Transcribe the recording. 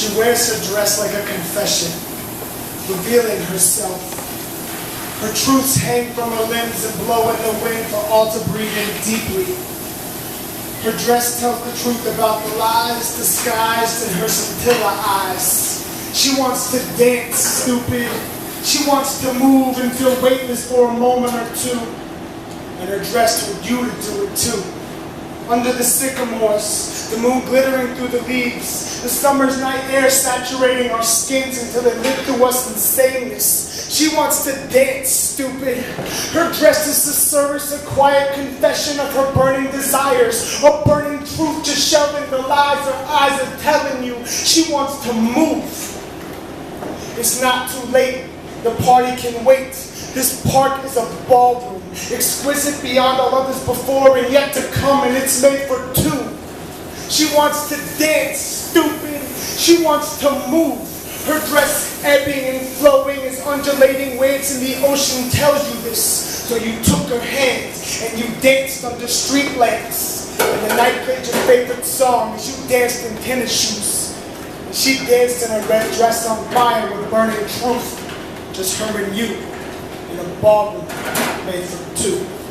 She wears her dress like a confession, revealing herself. Her truths hang from her limbs and blow in the wind for all to breathe in deeply. Her dress tells the truth about the lies disguised in her scintilla eyes. She wants to dance, stupid. She wants to move and feel weightless for a moment or two. And her dress told you to do it too. Under the sycamores, the moon glittering through the leaves, the summer's night air saturating our skins until it lit through us in sameness. She wants to dance, stupid. Her dress is the service, a quiet confession of her burning desires, a burning truth just shelving the lies her eyes are telling you. She wants to move. It's not too late. The party can wait. This park is a ballroom, exquisite beyond all others before and yet to come, and it's made for two. She wants to dance, stupid. She wants to move. Her dress ebbing and flowing as undulating waves in the ocean tells you this. So you took her hand and you danced under street lamps. And the night played your favorite song as you danced in tennis shoes. And she danced in a red dress on fire with burning truth. Just her and you in a ballroom made for two.